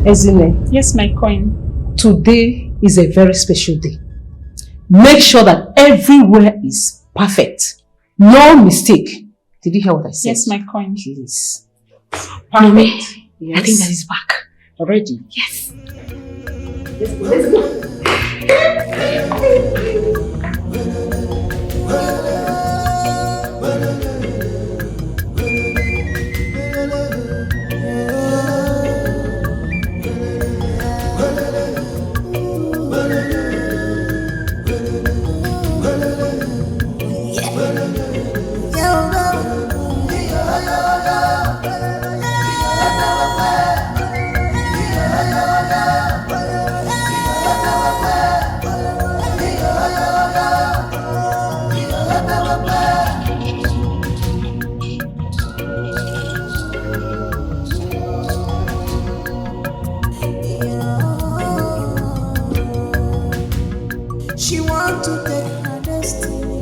Ezine. Yes, my queen. Today is a very special day. Make sure that everywhere is perfect. No mistake. Did you hear what I said? Yes, my queen. Please. Perfect. Yes. I think that is back. Already? Yes. Let's go. Let's go. She want to take her destiny.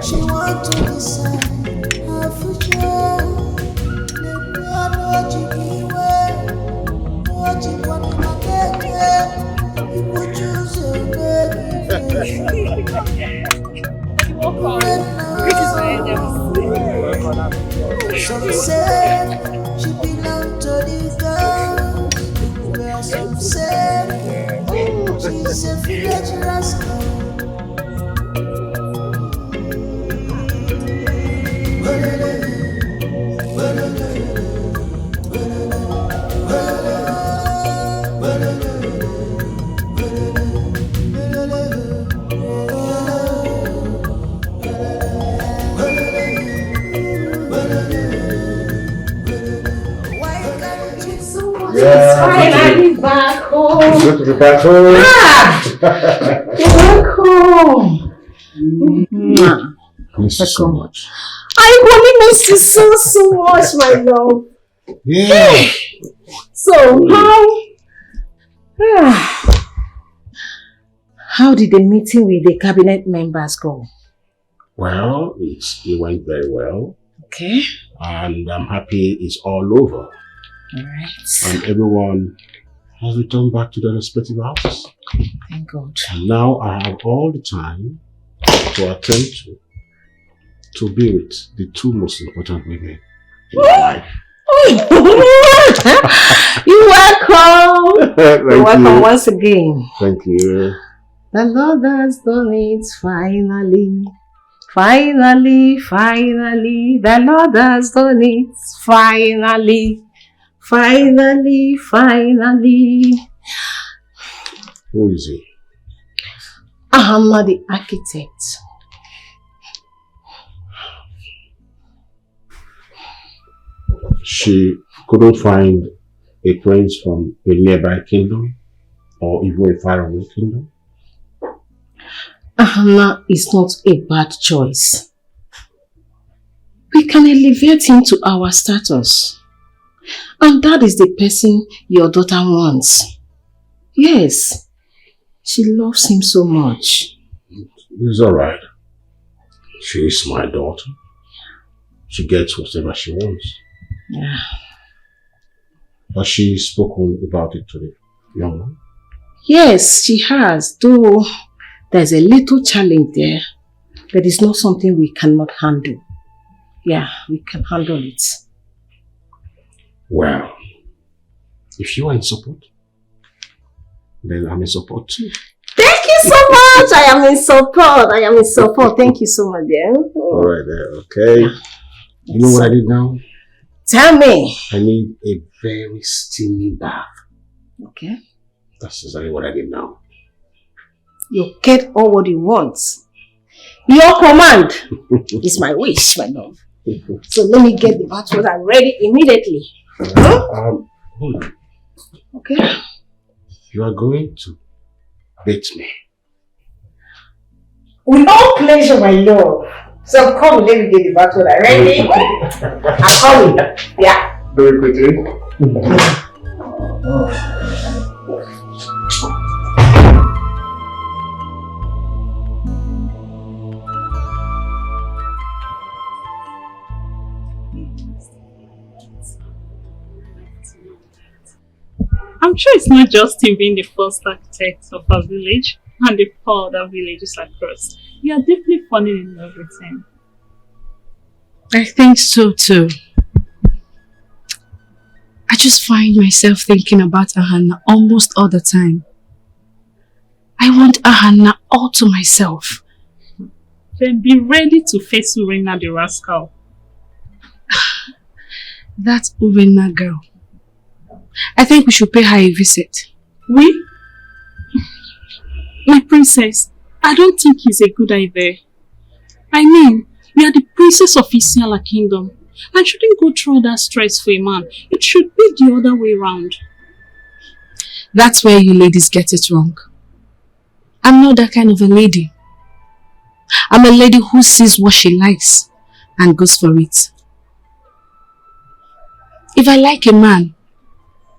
She want to decide her future. Some say she belong to the girls, where some say she's a village rascal. It's finally back home. It's good to be back home. You're welcome. Miss you so much. I really miss you so much, my love. Yeah. So, how did the meeting with the cabinet members go? Well, it went very well. Okay. And I'm happy it's all over. Alright. And everyone has returned back to their respective houses. Thank God. And now I have all the time to attend to be with the two most important women in my life. You're welcome. You're welcome once again. Thank you. The Lord has done it finally. Finally. The Lord has done it finally. Finally. Who is he? I'm not the architect. She couldn't find a prince from a nearby kingdom or even a faraway kingdom? Ahana is not a bad choice. We can elevate him to our status. And that is the person your daughter wants. Yes, she loves him so much. It's alright. She is my daughter. She gets whatever she wants. Yeah. Has she spoken about it to the young man? Yes, she has, though there's a little challenge there. That is not something we cannot handle. Yeah, we can handle it. Well, if you are in support, then I'm in support too. Thank you so much! I am in support. Thank you so much, dear. Alright then, okay. You know what I did now? Tell me. I need a very steamy bath. Okay. That's exactly what I did now. You get all what you want. Your command is my wish, my love. So let me get the bath water ready immediately. Hold on. Okay. You are going to bathe me. With all pleasure, my love. So come, let me get the bath water ready. I'm coming. Yeah. Very quickly. I'm sure it's not just him being the first architect of our village and the four other villages across. You are deeply falling in love with him. I think so too. I just find myself thinking about Ahana almost all the time. I want Ahana all to myself. Then be ready to face URENNA the rascal. That URENNA girl. I think we should pay her a visit. We? My princess, I don't think it's a good idea. I mean, you are the princess of Isiala Kingdom and shouldn't go through all that stress for a man. It should be the other way around. That's where you ladies get it wrong. I'm not that kind of a lady. I'm a lady who sees what she likes and goes for it. If I like a man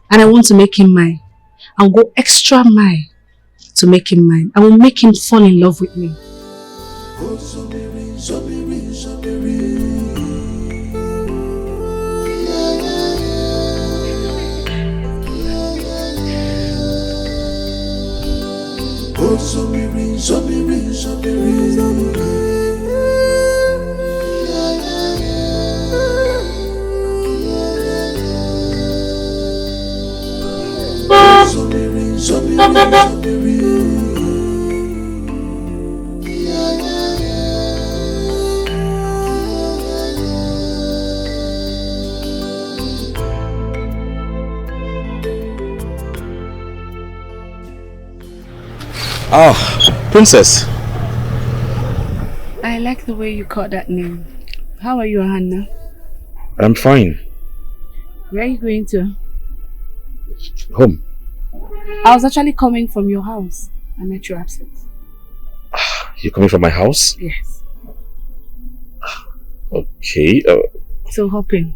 and I want to make him mine, I'll go extra mile to make him mine. I will make him fall in love with me. Ah, Princess. I like the way you call that name. How are you, Hannah? I'm fine. Where are you going to? Home. I was actually coming from your house. I met you absent. You're coming from my house? Yes. Okay. So hop in.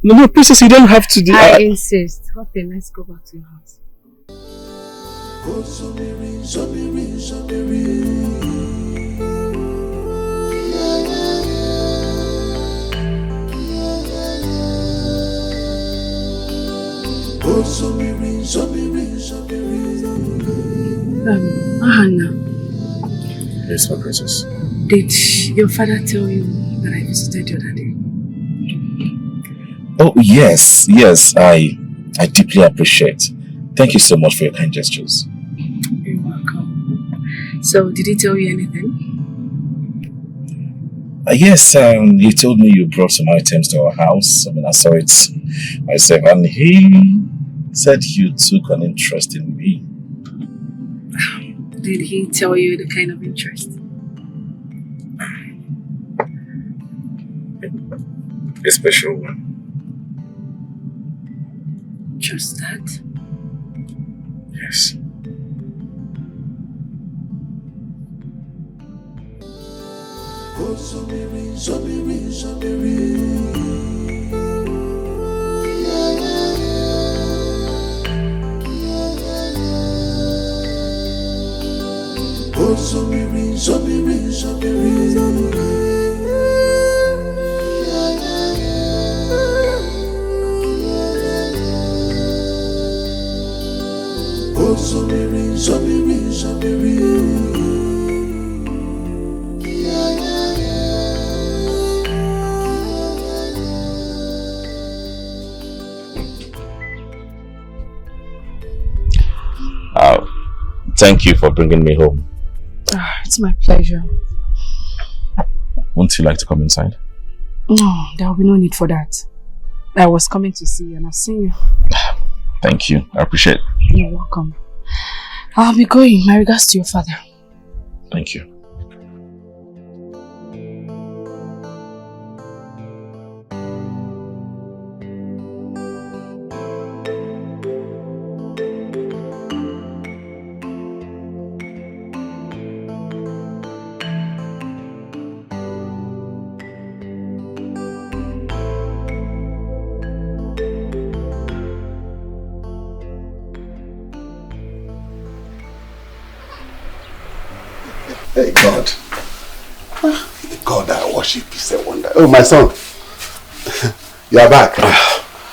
No, Princess, you don't have to do. I insist. Hop in. Let's go back to your house. Hannah. Yes, my princess. Did your father tell you that I visited the other day? Oh, yes. I deeply appreciate. Thank you so much for your kind gestures. You're welcome. So, did he tell you anything? Yes, he told me you brought some items to our house. I mean, I saw it myself, and he said you took an interest in me. Did he tell you the kind of interest? A special one. Just that? Yes. Thank you for bringing me home. It's my pleasure. Won't you like to come inside? No, there will be no need for that. I was coming to see you and I've seen you. Thank you. I appreciate it. You're welcome. I'll be going. My regards to your father. Thank you. Hey, God. The God I worship is a wonder. Oh, my son. You are back.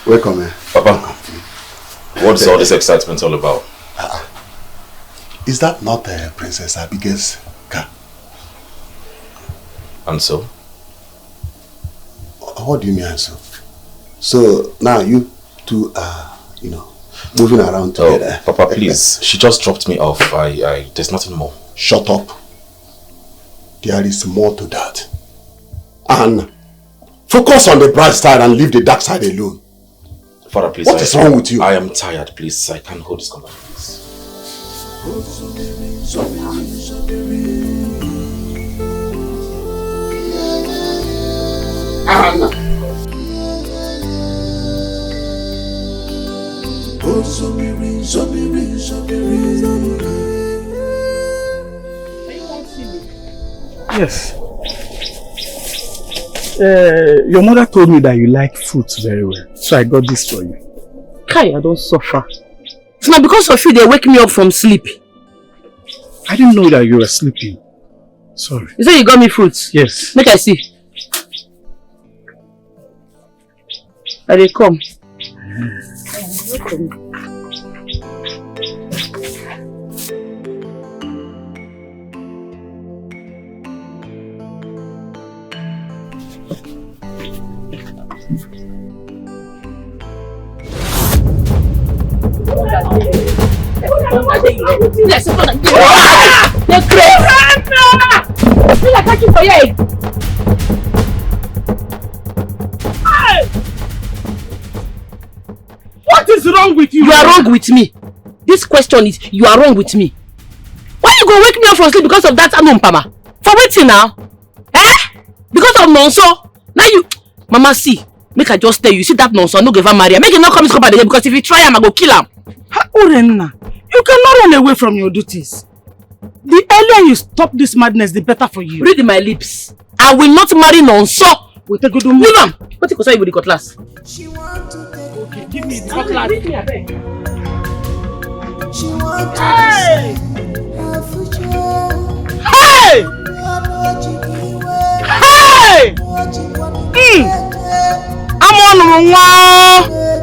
Welcome, man. Papa. What's all this excitement all about? Is that not Princess Abigail's car? And so? What do you mean, and so? So now you two are, moving around together. Oh, Papa, please. She just dropped me off. There's nothing more. Shut up. There is more to that. And focus on the bright side and leave the dark side alone. Father, please. What is wrong with you? I am tired, please. I can't hold this conversation, please. Anna. Yes. Your mother told me that you like fruits very well, so I got this for you. Kai, I don't suffer. It's not because of you they wake me up from sleep. I didn't know that you were sleeping. Sorry. You say you got me fruits? Yes. Make I see. I will come. What is wrong with you? You are wrong with me. This question is, you are wrong with me. Why you go wake me up from sleep because of that anumpama? For waiting now? Because of nonso? Now you... Mama, see. Make I just tell you, see that nonso, no give her marry. Make it not come to come again because if you try him, I go kill him. Urenna, you cannot run away from your duties. The earlier you stop this madness, the better for you. Read my lips. I will not marry nonso. With a good Leave him. What you say with the cutlass? She want to take Okay, give me the Cutlass. Leave me, I beg. She want to Hey! her future. Hey! Hey! I'm on one.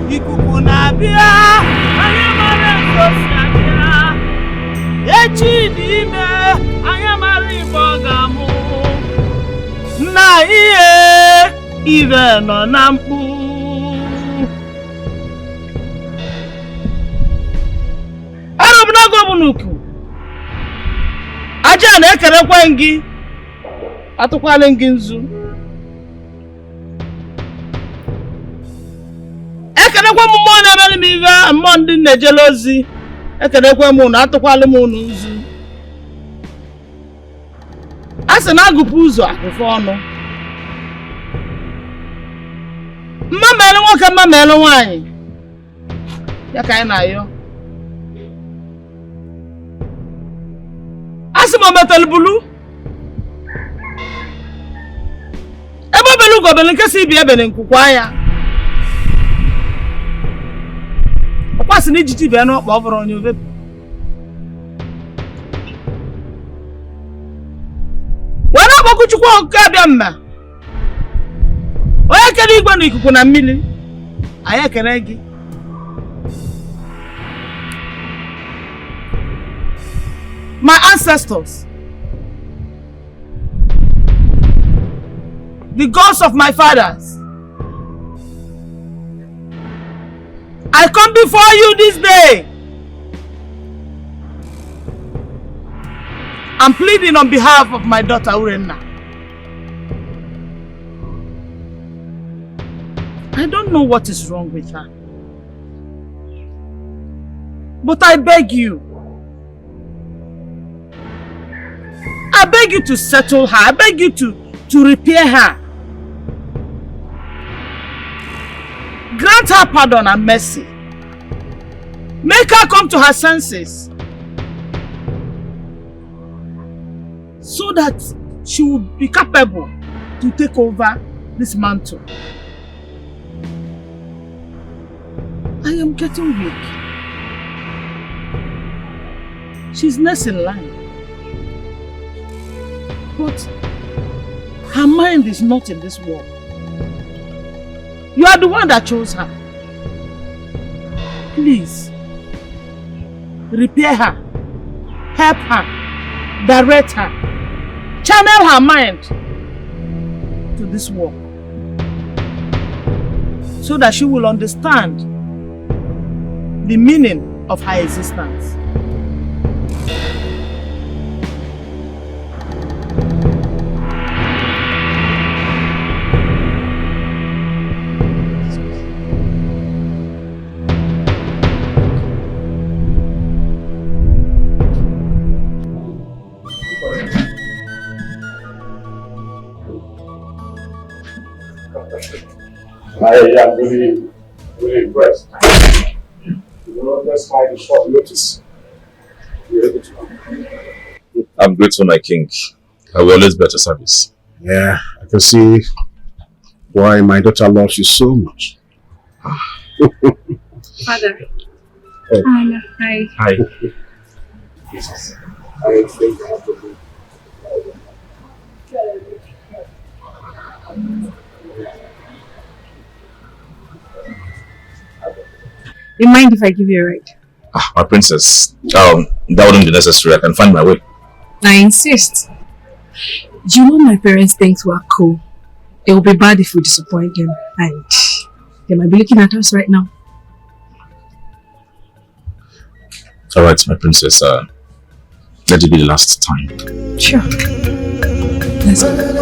Ikuku na-abịa, anyị mara egosi abịa. Echi dị ime, anyị mara ibe ọ ga-amụ. Na ihe ibe nọ na mkpu. Arụbụnago bụ n'ukwu. Aja na-ekerekwa gị, atụkwala gị nzu. Ekenekwa m mmụọ na-emere m ive mmụọ ndị na-ejele ozi. Ekenekwa m na atụkwala m unu nzu. A sị na agụpụ ụzọ agụfụ ọnụ. Mma mere nwoke, mma mere nwaanyị. Ya ka anyị na-ayọ. A sị m o metere bulu. Ebe obele ugobele nke si ibi ebele nkwukwa ya. Ọkwasị na ijiji bịa n'ọkpa ọ bụrụ onye obepu. Were ọgbakọ Chukwu ọkụkọ abịa mma. Onye kere igwe na ikuku na mmiri. Anyị ekele gị. My ancestors, the gods of my fathers, I come before you this day. I'm pleading on behalf of my daughter URENNA. I don't know what is wrong with her. But I beg you. I beg you to settle her. I beg you to repair her. Grant her pardon and mercy. Make her come to her senses. So that she will be capable to take over this mantle. I am getting weak. She's next in line. But her mind is not in this world. You are the one that chose her. Please, repair her, help her, direct her, channel her mind to this work so that she will understand the meaning of her existence. I am really impressed. That's why the short notice. You're able to come. I'm grateful, my king. I will always better service. Yeah, I can see why my daughter loves you so much. Father. Oh. Anna, hi. Hi. I think I have to be. You mind if I give you a ride? My princess. That wouldn't be necessary. I can find my way. I insist. You know my parents think we're cool. It will be bad if we disappoint them, and they might be looking at us right now. Alright, my princess. Let it be the last time. Sure. Let's go.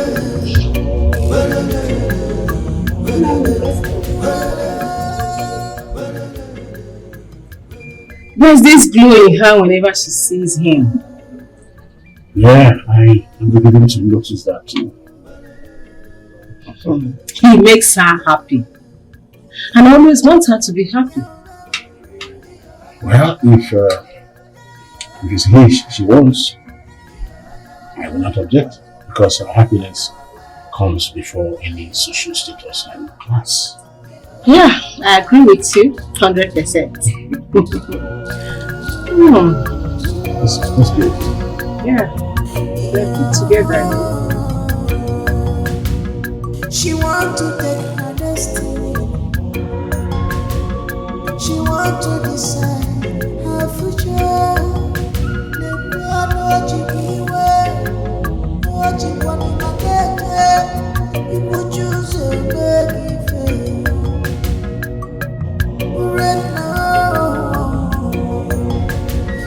There's this glow in her whenever she sees him. Yeah, I am beginning to notice that too. He makes her happy. And I always want her to be happy. Well, if it's he she wants, I will not object, because her happiness comes before any social status and class. Yeah, I agree with you 100%. That's good. Yeah, let's be together. She want to take her destiny. She want to decide her future. What you be well, what you want to get. People choose a baby for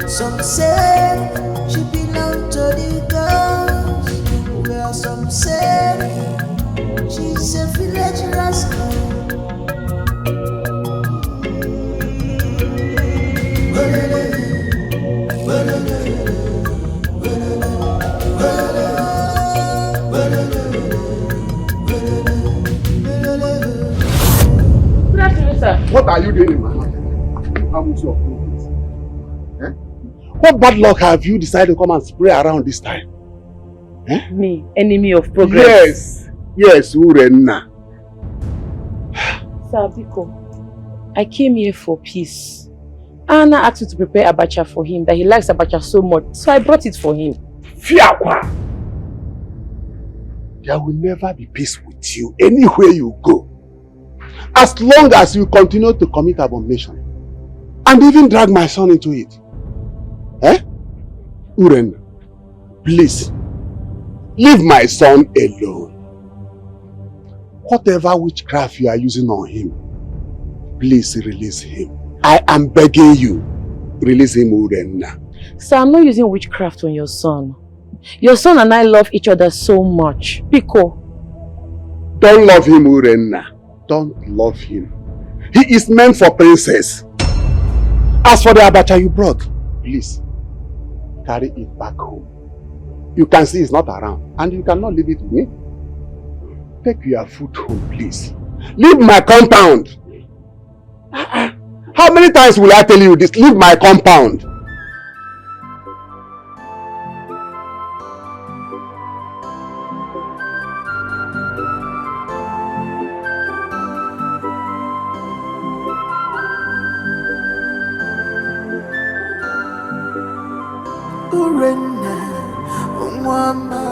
some say she belong to the girls, while some say she's a village rascal. Good afternoon, sir. What are you doing in my house? How much your progress? Eh? What bad luck have you decided to come and spray around this time? Eh? Me, enemy of progress. Yes, URENNA. Sir Biko, I came here for peace. Anna asked you to prepare abacha for him, that he likes abacha so much, so I brought it for him. Fiakwa! There will never be peace with you anywhere you go. As long as you continue to commit abomination and even drag my son into it. Eh? URENNA, please, leave my son alone. Whatever witchcraft you are using on him, please release him. I am begging you, release him, URENNA. Sir, I'm not using witchcraft on your son. Your son and I love each other so much. Biko. Don't love him, URENNA. Don't love him. He is meant for princess. As for the abacha you brought, please, carry it back home. You can see he's not around and you cannot leave it with me. Take your food home, please. Leave my compound. How many times will I tell you this? Leave my compound. URENNA, mama.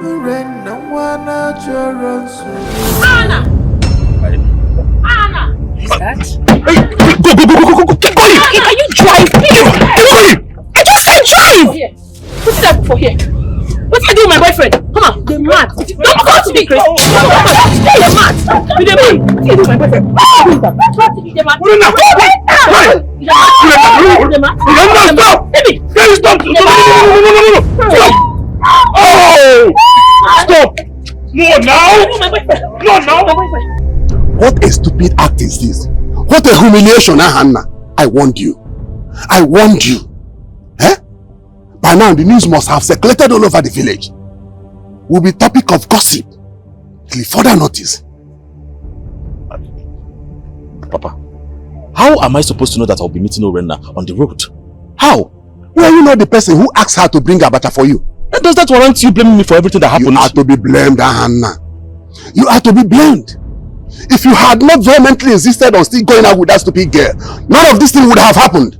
URENNA, wana choronsu. Anna! Anna! Is that? Go! Keep going! Can you drive? Keep going! I just can't drive! Here. Put it up for here. What did I do with my boyfriend? Come on, the mad. Don't go to me, Chris. Stay the mad. With the man. What did I do with my boyfriend? URENNA! Stop! Baby! Stop! No! Stop! Oh! Stop! No, now! No, now! What a stupid act is this? What a humiliation, Hannah. I warned you. I warned you. Eh? By now, the news must have circulated all over the village. Will be topic of gossip till further notice. Papa, how am I supposed to know that I'll be meeting URENNA on the road? How? Well, you know the person who asked her to bring abacha for you. And does that warrant you blaming me for everything that happened? You are to be blamed, Hannah. You are to be blamed. If you had not vehemently insisted on still going out with that stupid girl, none of this thing would have happened.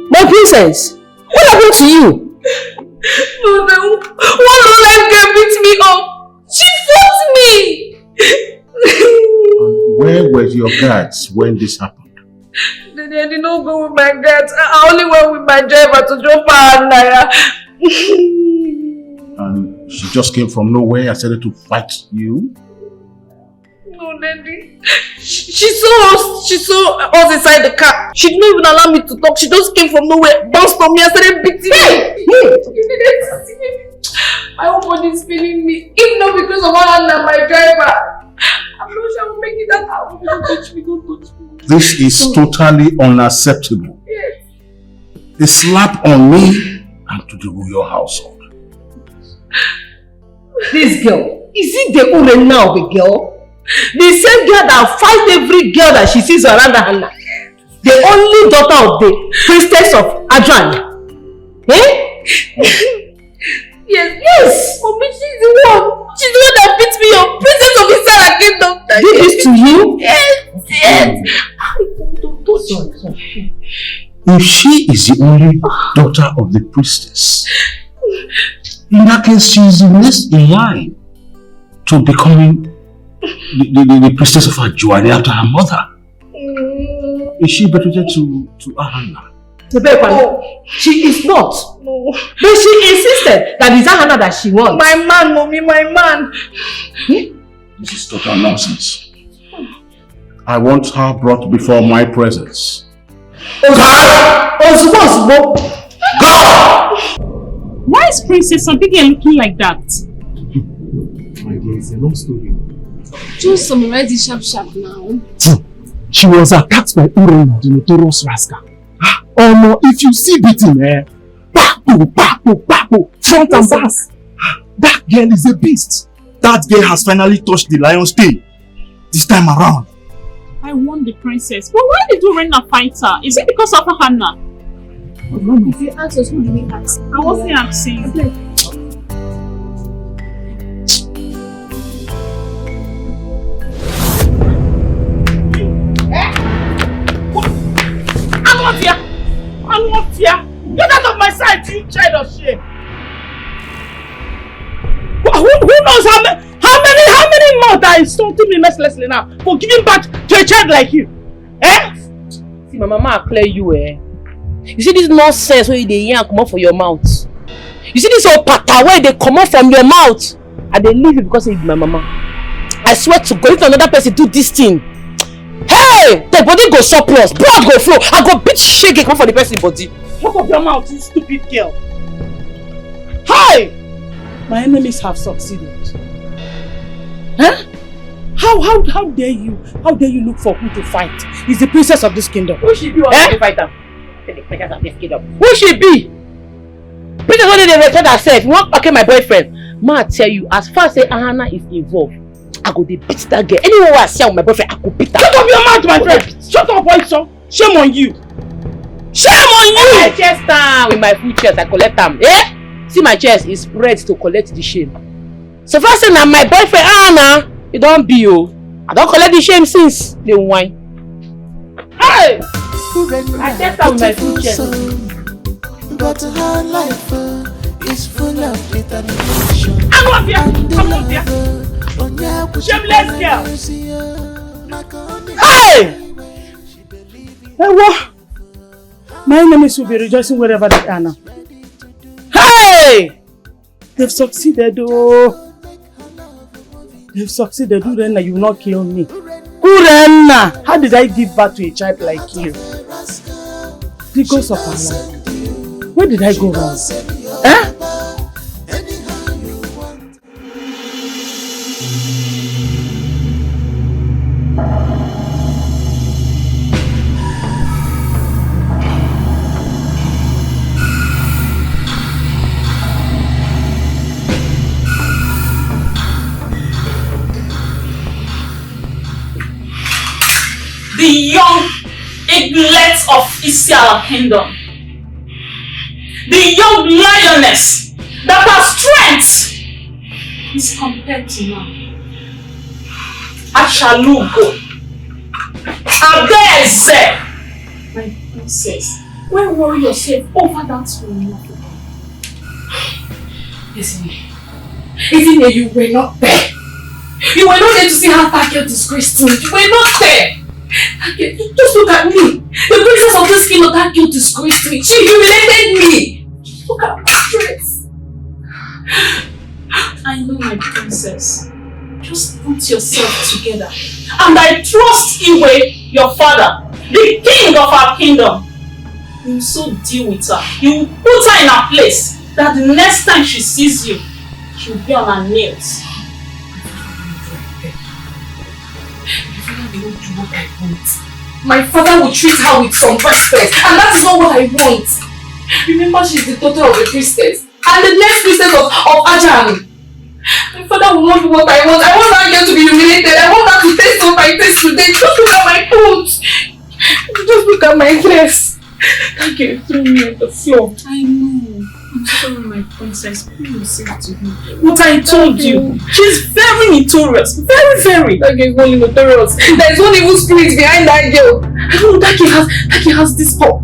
My princess, what happened to you? Mother, one life girl beat me up. She fought me. Where were your guards when this happened? Daddy, I did not go with my guards. I only went with my driver to drop her and Naya. And she just came from nowhere and started to fight you? No, Daddy. She saw us inside the car. She didn't even allow me to talk. She just came from nowhere, bounced on me and started beating me. My whole body is feeling me. If not because of Anna, my driver. I'm not sure I will make it that out. Don't touch me, don't touch me. This is totally unacceptable. Yes. A slap on me and to the royal household. This girl, is it the URENNA of a girl? The same girl that fights every girl that she sees around Hannah. The only daughter of the priestess of Adran. Eh? Yes. Mommy, she's the one. She's the one that beat me up. Princess of Israel Kingdom. Did this to you? Yes. Don't touch me. If she is the only daughter of the priestess, in that case she is the next in line to becoming the priestess of Ajuari after her mother. Is she better to Hannah? No. She is not. No. But she insisted that it's Hannah that she wants. My man, Mommy, my man. This is total nonsense. I want her brought before my presence. Why is Princess Dikeh looking like that? My dear, it's a long story. Just summarize it sharp now. She was attacked by URENNA, the notorious rascal. Oh no, if you see beating, front and back. That girl is a beast. That girl has finally touched the lion's tail. This time around. I won the princess. But why did URENNA fight her? Is it because of Hannah? If you ask us, who do we ask? I wasn't asking. I'm not here. Get out of my sight, you child of shame. Who knows how many more that insulting me mercilessly now for giving birth to a child like you? Eh? See, my mama clear you, eh? You see this nonsense where they yank come out for your mouth. You see this old pata where they come out from your mouth. And they leave it because it's my mama. I swear to God, if another person do this thing, hey, the body go surplus, blood go flow, I go beat shake come for the person body. Shut up your mouth, you stupid girl. Hi! My enemies have succeeded. Huh? How dare you? How dare you look for who to fight? He's the princess of this kingdom. Who should be one to fight her? The princess of this kingdom. Who should be? Princess only they respect herself. You want to my boyfriend? Ma tell you, as far as Ahana is involved, I go to beat that girl. Anywhere I see with my boyfriend, I could beat her. Shut up your mouth, my friend! Shut up, boy, son! Shame on you! Shame on you! My chest down with my full chest, I collect them. Eh? See my chest is spread to collect the shame. So first thing now my boyfriend Ahana, it don't be you. I don't collect the shame since the wine. Hey! I chest down with my full chest. But her life is full of determination. I'm up here! Come up here! Shameless girl! Hey! Hey, what? My enemies will be rejoicing wherever they are now. Hey! They've succeeded, oh. They've succeeded, URENNA, you will not kill me. URENNA! How did I give birth to a child like you? The ghost of our life. Where did I go wrong? Eh? The young eaglets of Isiala kingdom. The young lioness that her strength is compared to now. Ashalugo. Abeze. My princess, why worry yourself over that woman? Listen, even if you were not there, you were not there to see how Dikeh disgraced me. You were not there. Dikeh, just look at me. The princess of this kingdom, Dikeh disgraced me. She humiliated me. Just look at my dress. I know, my princess. Just put yourself together. And I trust Iwe, your father, the king of our kingdom. You will so deal with her. You will put her in her place. That the next time she sees you, she will be on her nails. My father will treat her with some respect, and that is not what I want. Remember, she's the daughter of the priestess, and the next priestess of Ajahn. My father will not do what I want. I want that girl to be humiliated. I want her to taste what I taste today. Just look at my clothes. Just look at my dress. That girl threw me on the floor. I know. I'm sorry, my princess. Please say to me what I told you. She's very notorious. Very, very. That girl is only notorious. There is one evil spirit behind that girl. I know Dikeh has this pop.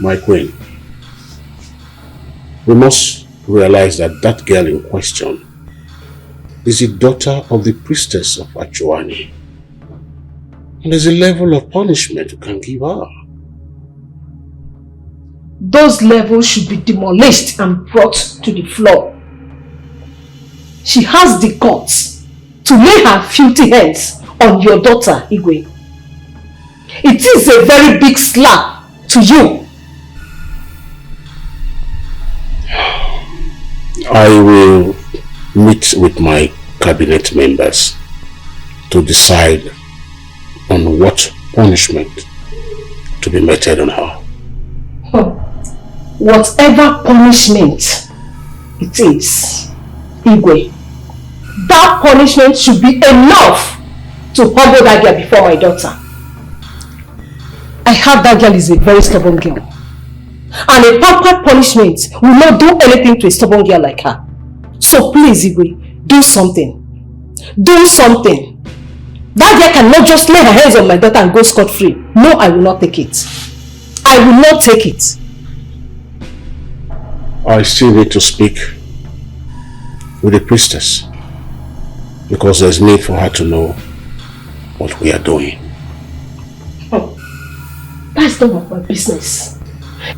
My queen, we must realize that that girl in question is the daughter of the priestess of Achuani. And there's a level of punishment you can give her. Those levels should be demolished and brought to the floor. She has the guts to lay her filthy hands on your daughter, Igwe. It is a very big slap to you. I will meet with my cabinet members to decide on what punishment to be meted on her. Whatever punishment it is, Igwe, that punishment should be enough to humble that girl before my daughter. I heard that girl is a very stubborn girl. And a proper punishment will not do anything to a stubborn girl like her. So please, Igwe, do something. Do something. That girl cannot just lay her hands on my daughter and go scot-free. No, I will not take it. I will not take it. I still need to speak with the priestess because there's need for her to know what we are doing. That's none of my business.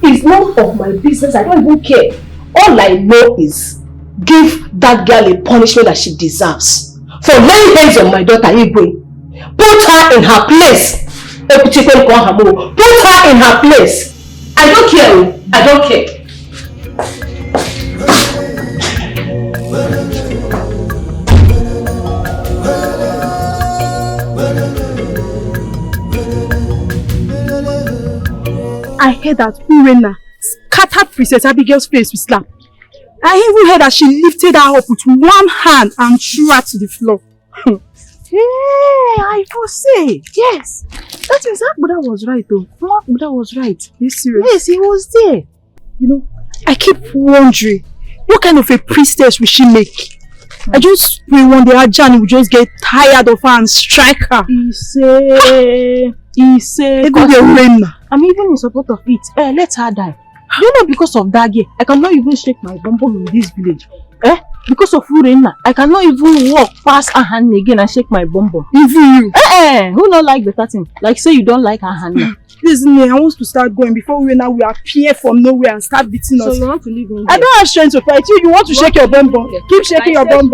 It's none of my business. I don't even care. All I know is give that girl a punishment that she deserves for laying hands on my daughter Igwe. Put her in her place. Put her in her place. I don't care. I don't care. I heard that URENNA scattered Princess Abigail's face with slap. I even heard that she lifted her up with one hand and threw her to the floor. Hey, I foresee. Yes. That is that Buddha was right though. That Buddha was right. Are you serious? Yes, he was there. You know, I keep wondering, what kind of a priestess will she make? I just pray one day Ajani will just get tired of her and strike her. He said, I'm even in support of it. Let her die. You know, because of that girl, I cannot even shake my bum in this village. Because of URENNA, I cannot even walk past her hand again and shake my bum. Even you. Who don't like better thing? Like say you don't like her hand now. Listen, I want to start going before URENNA will appear from nowhere and start beating us. So you want to leave me here? I don't have strength to fight you. You want to shake your bum. Keep shaking your bum.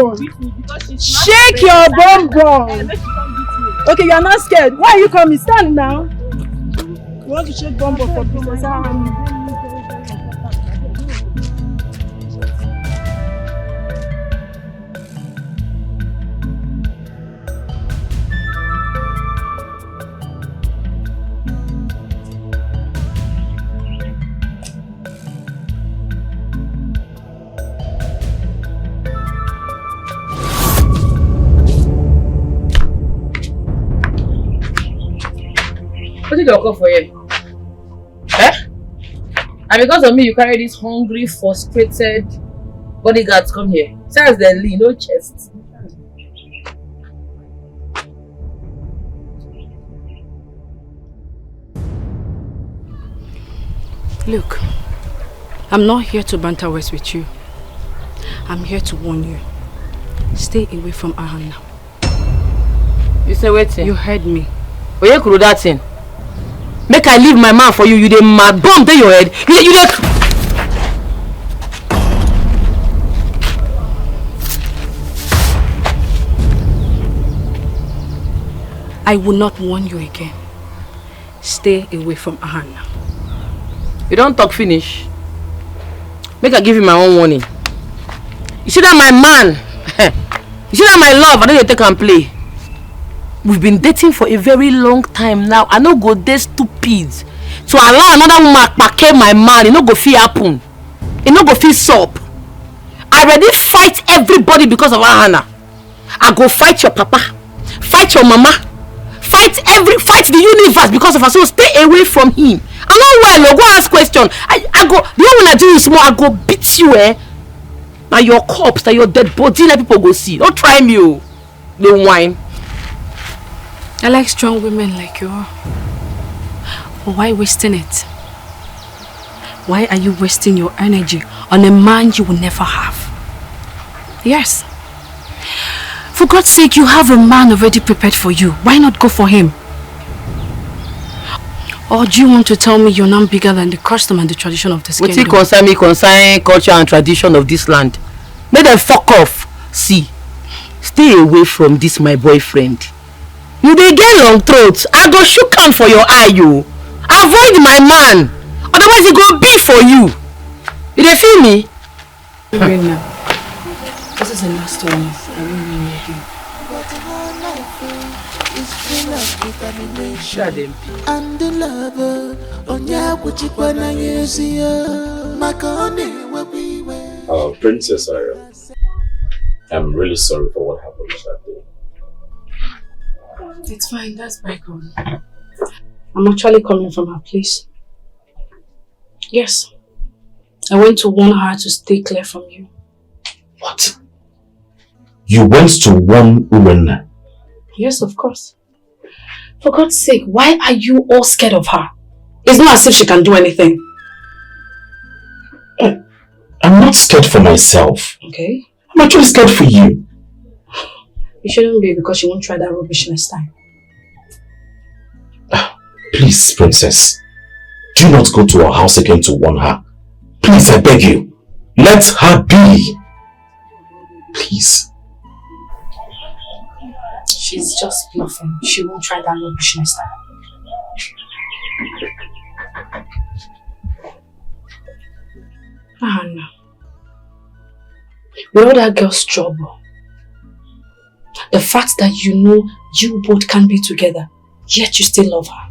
Shake your bum. Okay, you are not scared. Why are you coming? Stand now. You want to shake bum for Princess Abigail? What did you call for you? And because of me, you carry this hungry, frustrated bodyguards come here. Besides the lean, no chest. Look, I'm not here to banter words with you. I'm here to warn you. Stay away from Ahana. You say waiting? You heard me. Oh, you could do that thing. Make I leave my man for you. You dey mad bomb to your head. You dey. I will not warn you again. Stay away from Ahana. You don't talk finish. Make I give you my own warning. You see that my man? You see that my love? I don't take and play. We've been dating for a very long time now. I no go dey stupid to allow another woman kpake my man. It no go fit happen. It no go fit sup. I already fight everybody because of Ahana. I go fight your papa, fight your mama, fight the universe because of her. So stay away from him. I know well. Go ask question. I go. The one when I do you small, I go beat you. Now your corpse, now your dead body, let people go see. Don't try me, oh. They whine. I like strong women like you. But why wasting it? Why are you wasting your energy on a man you will never have? Yes. For God's sake, you have a man already prepared for you. Why not go for him? Or do you want to tell me you're not bigger than the custom and the tradition of this kingdom? What it concern culture and tradition of this land? Make them fuck off. See, stay away from this my boyfriend. You dey get long throat. I go shook hand for your eye, you. Avoid my man. Otherwise, it go be for you. You dey feel me? URENNA, this is the last one. I won't be again. Shut them. And the lover on ya kuchikwana yesia makone we were. Princess I'm really sorry for what happened that day. It's fine, that's bygone. I'm actually coming from her place. Yes. I went to warn her to stay clear from you. What? You went to warn URENNA? Yes, of course. For God's sake, why are you all scared of her? It's not as if she can do anything. I'm not scared for myself. Okay. I'm actually scared for you. You shouldn't be, because she won't try that rubbish next time. Please, Princess. Do not go to her house again to warn her. Please, I beg you. Let her be. Please. She's just bluffing. She won't try that rubbish next time. Hannah, with all that girl's trouble, the fact that you know you both can't be together, yet you still love her.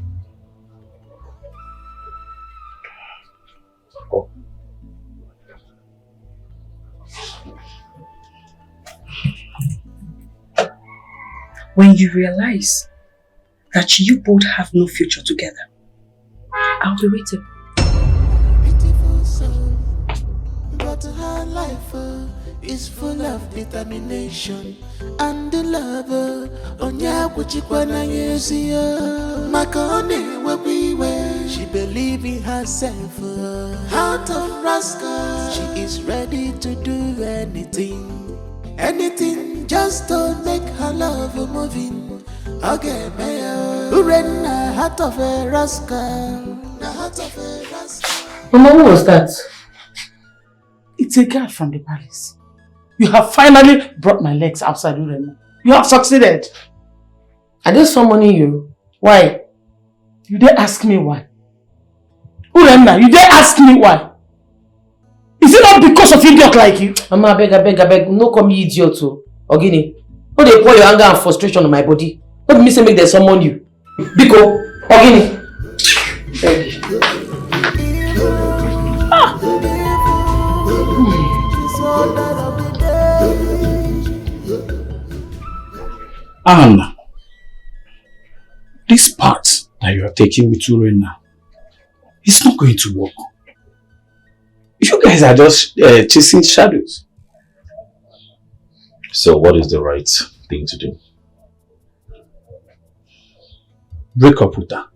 When you realize that you both have no future together, I'll be waiting. Beautiful soul, but her life is full of determination and the lover. Onya kuchikwana yesiya, makone wabiwe. She believe in herself, heart of rascal. She is ready to do anything. Anything just to make her love moving. Okay, mayor. URENNA, heart of a rascal. The heart of a rascal. Mama, who was that? It's a girl from the palace. You have finally brought my legs outside URENNA. You have succeeded. Are they summoning you? Why? You dare ask me why? URENNA, you dare ask me why? Is it not because of idiot like you? Mama, I beg, no call me idiot too. Ogini, no dey pour your anger and frustration on my body. Don't me say make them summon you. Biko, Ogini. Anna, this part that you are taking with URENNA, it's not going to work. You guys are just chasing shadows. So what is the right thing to do? Break up with her.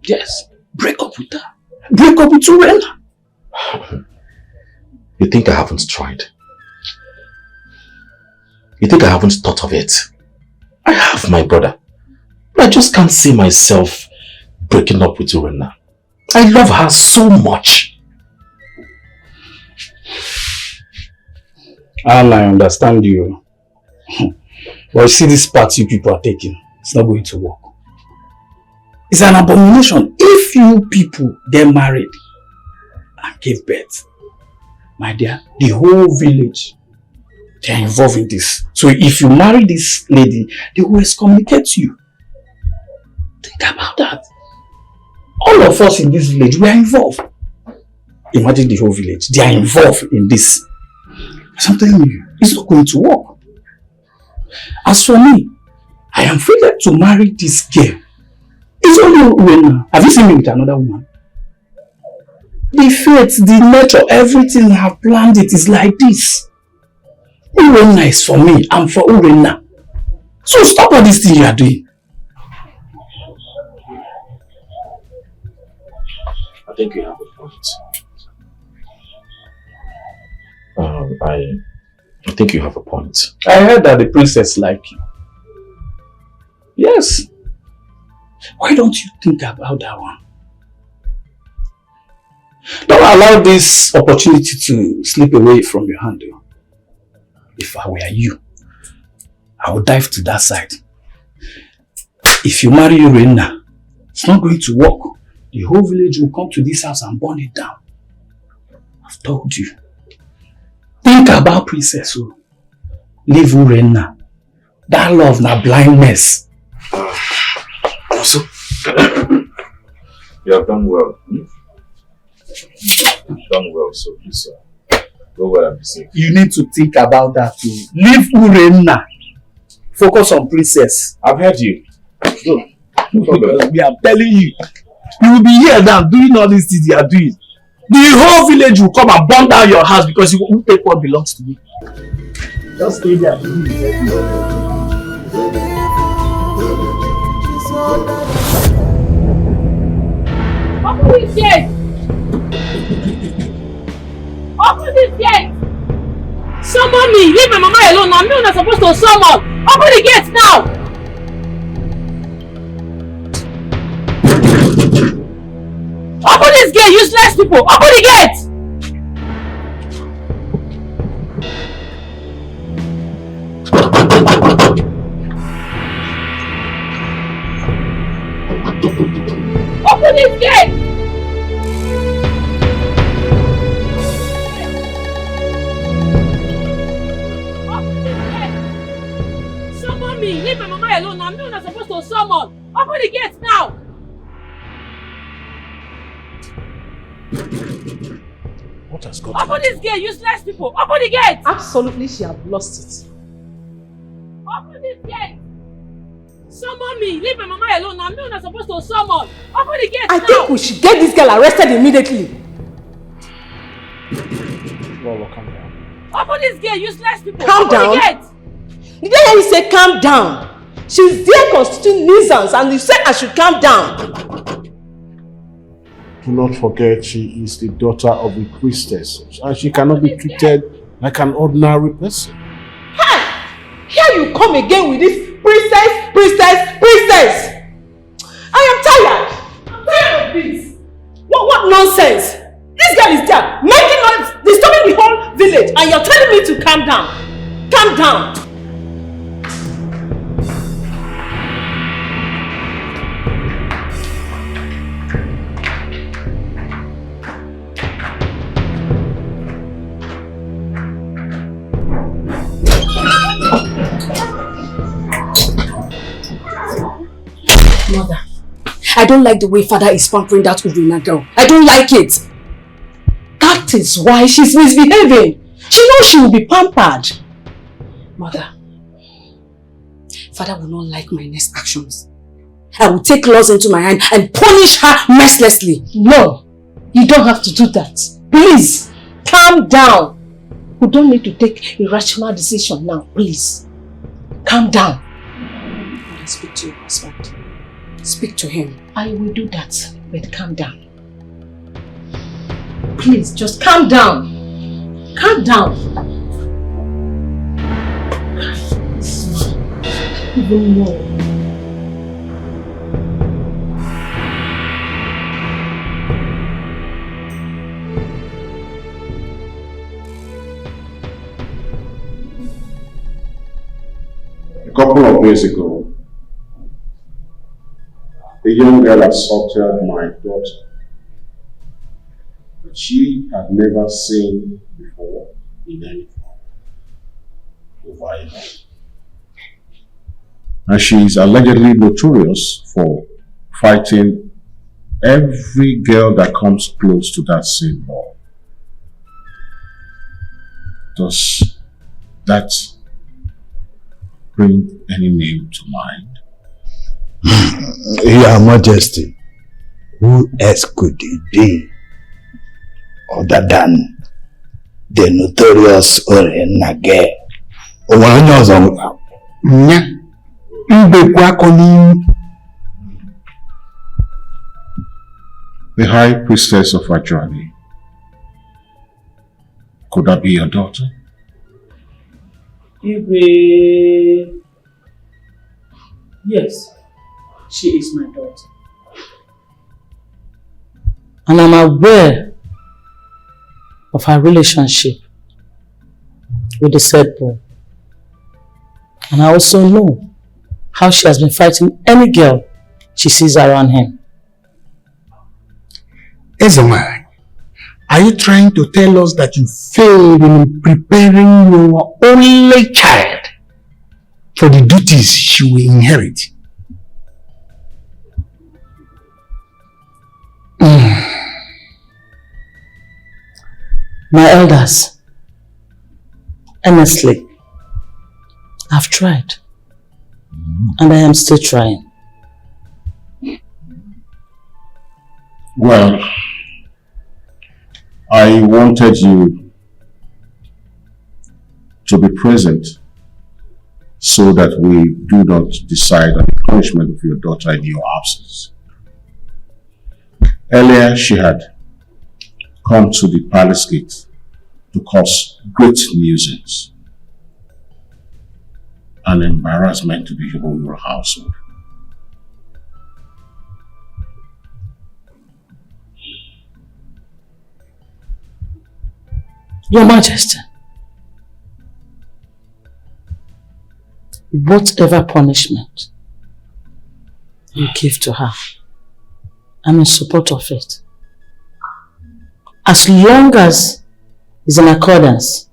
Yes, break up with her. Break up with URENNA. You think I haven't tried? You think I haven't thought of it? I have, my brother. I just can't see myself breaking up with URENNA. I love her so much. And I understand you. But you see this path you people are taking, it's not going to work. It's an abomination. If you people get married and give birth, my dear, the whole village, they are involved in this. So if you marry this lady, they will excommunicate you. Think about that. All of us in this village, we are involved. Imagine the whole village, they are involved in this. I'm telling you, it's not going to work. As for me, I am free to marry this girl. It's only URENNA. Have you seen me with another woman? The fate, the nature, everything I have planned it is like this. URENNA is for me, I'm for URENNA. So stop all these things you are doing. I think you have a point. I think you have a point. I heard that the princess like you. Yes. Why don't you think about that one? Don't allow this opportunity to slip away from your hand. If I were you, I would dive to that side. If you marry URENNA, it's not going to work. The whole village will come to this house and burn it down. I've told you. Think about Princess. Leave URENNA. That love, na blindness. Also, you have done well. You've done well, so please go well and be safe. You need to think about that too. Leave URENNA. Focus on Princess. I've heard you. Go. No problem. We are telling you. You will be here now doing all these things you are doing. The whole village will come and burn down your house because you won't take what belongs to me. Just stay there. Open this gate! Open this gate! Summon me! Leave my mama alone! I'm not supposed to summon! Open the gate now! Open this gate, useless people! Open the gate! Open this gate! Open this gate! Summon me! Leave my mama alone. I'm not supposed to summon. Open the gate now! What has got Open this gate, useless people! Open the gate! Absolutely, she have lost it. Open this gate! Summon me! Leave my mama alone. I'm not supposed to summon. Open the gate I now! think we should get this girl arrested immediately. Well, calm down. Open this gate, useless people! Calm Open down. the gate! Did I hear you say calm down? She's there constituting nuisance and you said I should calm down. Do not forget she is the daughter of a priestess and she cannot be treated like an ordinary person. Hey! Here you come again with this priestess! I am tired! I'm tired of this! What nonsense! This girl is there, making noise, disturbing the whole village, and you're telling me to calm down! Calm down! Mother, I don't like the way father is pampering that URENNA girl. I don't like it. That is why she's misbehaving. She knows she will be pampered. Mother, father will not like my next actions. I will take laws into my hand and punish her mercilessly. No, you don't have to do that. Please, calm down. You don't need to take a rational decision now, please. Calm down. Mother, speak to your husband. Speak to him. I will do that, but calm down. Please, just calm down. Calm down. Even more. A couple of years ago, a young girl assaulted my daughter that she had never seen before in any form. And she is allegedly notorious for fighting every girl that comes close to that same law. Does that bring any name to mind? Your Majesty, who else could it be other than the notorious URENNA girl? The High Priestess of Ajani. Could that be your daughter? Yes, she is my daughter. And I'm aware of her relationship with the said boy. And I also know how she has been fighting any girl she sees around him. Ezema, are you trying to tell us that you failed in preparing your only child for the duties she will inherit? My elders, honestly, I've tried. And I am still trying. Well, I wanted you to be present so that we do not decide on the punishment of your daughter in your absence. Earlier, she had come to the palace gate to cause great nuisance and embarrassment to the whole household. Your Majesty, whatever punishment you give to her, I'm in support of it. As long as it's in accordance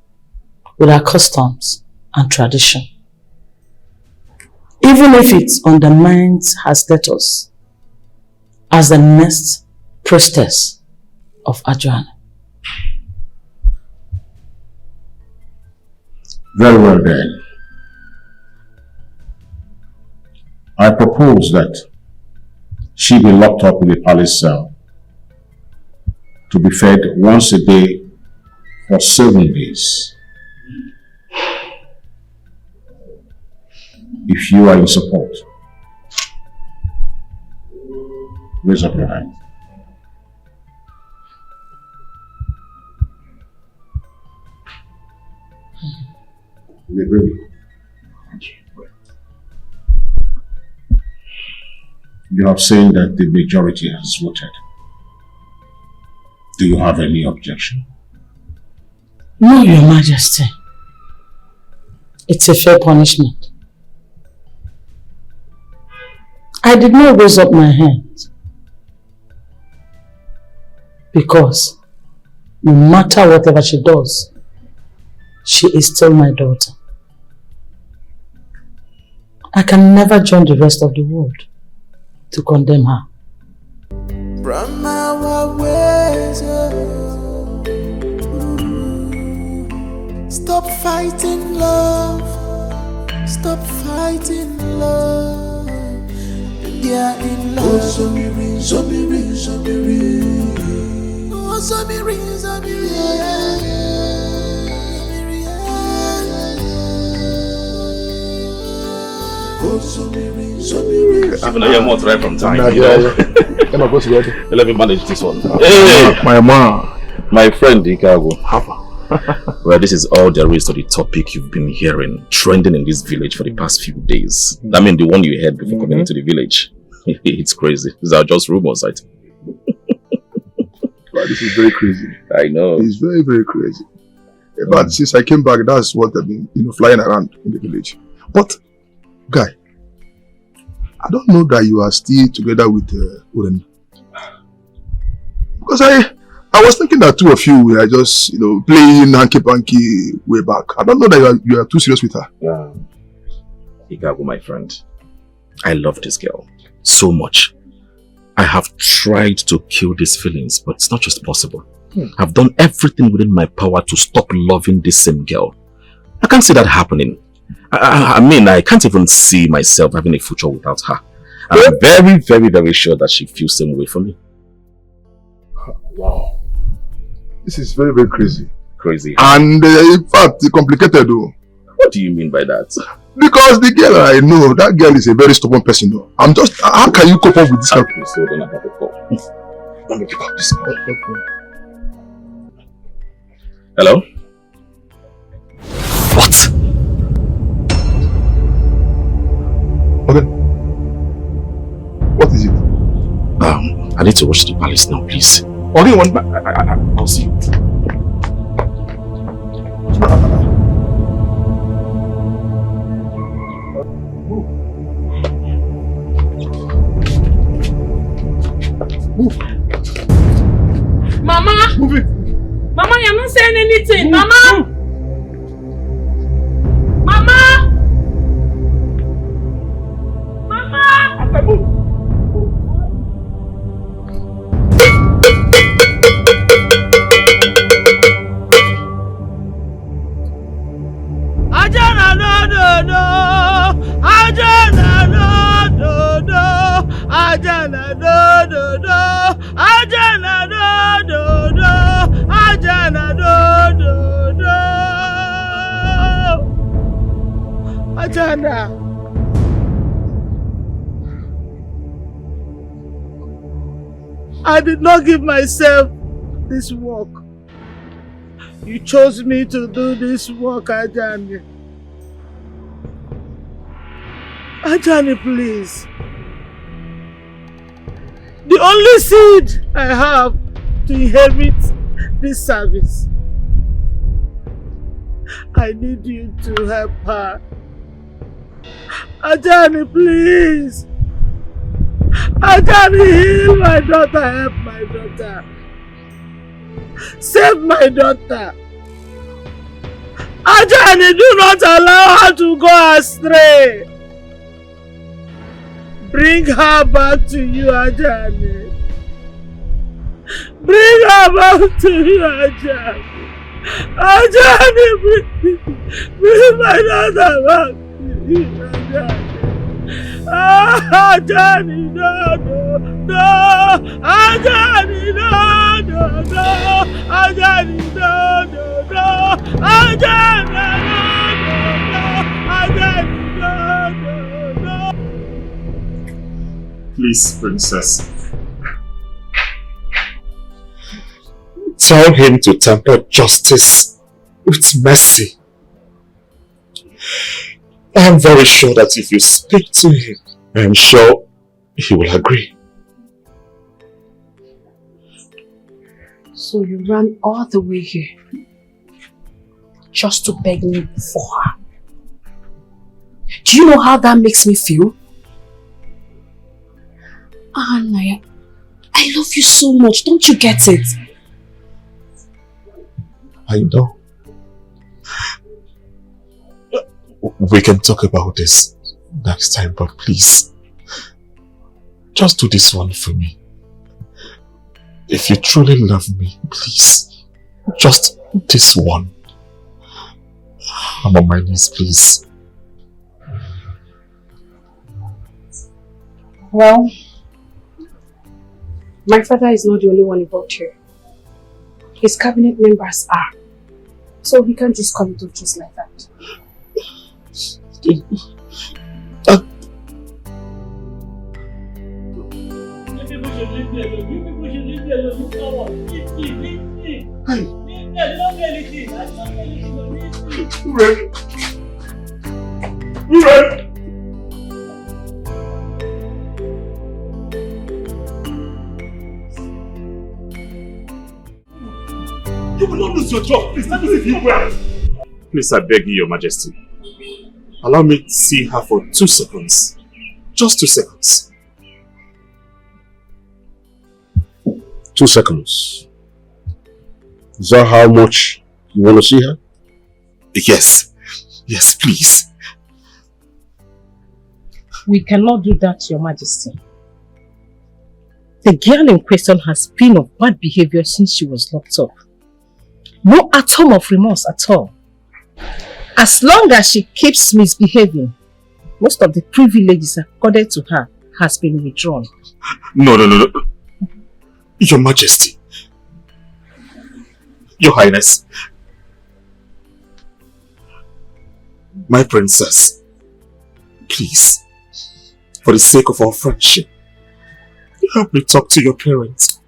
with our customs and tradition. Even if it undermines her status as the next priestess of Ajuana. Very well then. I propose that she be locked up in a palace cell to be fed once a day for 7 days. If you are in support, raise up your hand. You agree? You have seen that the majority has voted. Do you have any objection? No, Your Majesty. It's a fair punishment. I did not raise up my hand because no matter whatever she does, she is still my daughter. I can never join the rest of the world to condemn her. From our ways, stop fighting love, stop fighting love. They are in love. Oh, Zomiri, Zomiri, Zomiri. Oh, Zomiri, Zomiri. Oh, Zomiri, Zomiri. I've been here more right from time. Let me manage this one. Hey, my man. My friend Dikeh. Well, this is all there is to the topic you've been hearing, trending in this village for the past few days. I mean, the one you heard before coming into the village. It's crazy. These are just rumors, I think. Wow, this is very crazy. I know. It's very, very crazy. But since I came back, that's what I've been, flying around in the village. But, guy, I don't know that you are still together with URENNA. Because I was thinking that two of you were just, playing hanky-panky way back. I don't know that you are too serious with her. Yeah. Dikeh, my friend, I love this girl so much. I have tried to kill these feelings, but it's not just possible. I've done everything within my power to stop loving this same girl. I can't see that happening. I mean, I can't even see myself having a future without her. I'm very, very, very sure that she feels the same way for me. Wow. This is very, very crazy. Crazy. And in fact, complicated though. What do you mean by that? Because the girl I know, that girl is a very stubborn person though. I'm just, how can you cope up with this? So then I have a call. Let me pick up this call. Hello? What? Okay. What is it? I need to rush to the palace now, please. Okay, I'll see you. Move. Mama! Move it! Mama, you're not saying anything! Move. Mama! Mama! Mama! Okay, move! Ajana no. Ajana no. Ajana no. Ajana no. Ajana no. Ajana. I did not give myself this work. You chose me to do this work, Ajani. Ajani, please. The only seed I have to inherit this service I need you to help her. Ajani, please. Ajani, heal my daughter, help my daughter. Save my daughter. Ajani, do not allow her to go astray. Bring her back to you, Ajani. Bring her back to you, Ajani. Ajani, bring my daughter back to you, Ajani. Ajani, no, Ajani, no, Ajani, no, Ajani, no. Please, princess. Tell him to temper justice with mercy. I am very sure that if you speak to him, I am sure he will agree. So you ran all the way here just to beg me for her. Do you know how that makes me feel? Naya, I love you so much. Don't you get it? I know. We can talk about this next time, but please, just do this one for me. If you truly love me, please, just this one. I'm on my knees, please. Well, my father is not the only one involved here. His cabinet members are. So we can't just come to just like that. You people should leave me alone. You people should leave me alone. You coward. Leave me. Leave me. Leave me. I don't do anything. I don't do anything. Leave me. You will not lose your job. Please, let me see you well. Please, I beg you, Your Majesty. Allow me to see her for 2 seconds. Just 2 seconds. 2 seconds. Is that how much you want to see her? Yes. Yes, please. We cannot do that, Your Majesty. The girl in question has been of bad behavior since she was locked up. No atom of remorse at all. As long as she keeps misbehaving, most of the privileges accorded to her has been withdrawn. No. Your Majesty. Your Highness. My princess. Please, for the sake of our friendship, help me talk to your parents.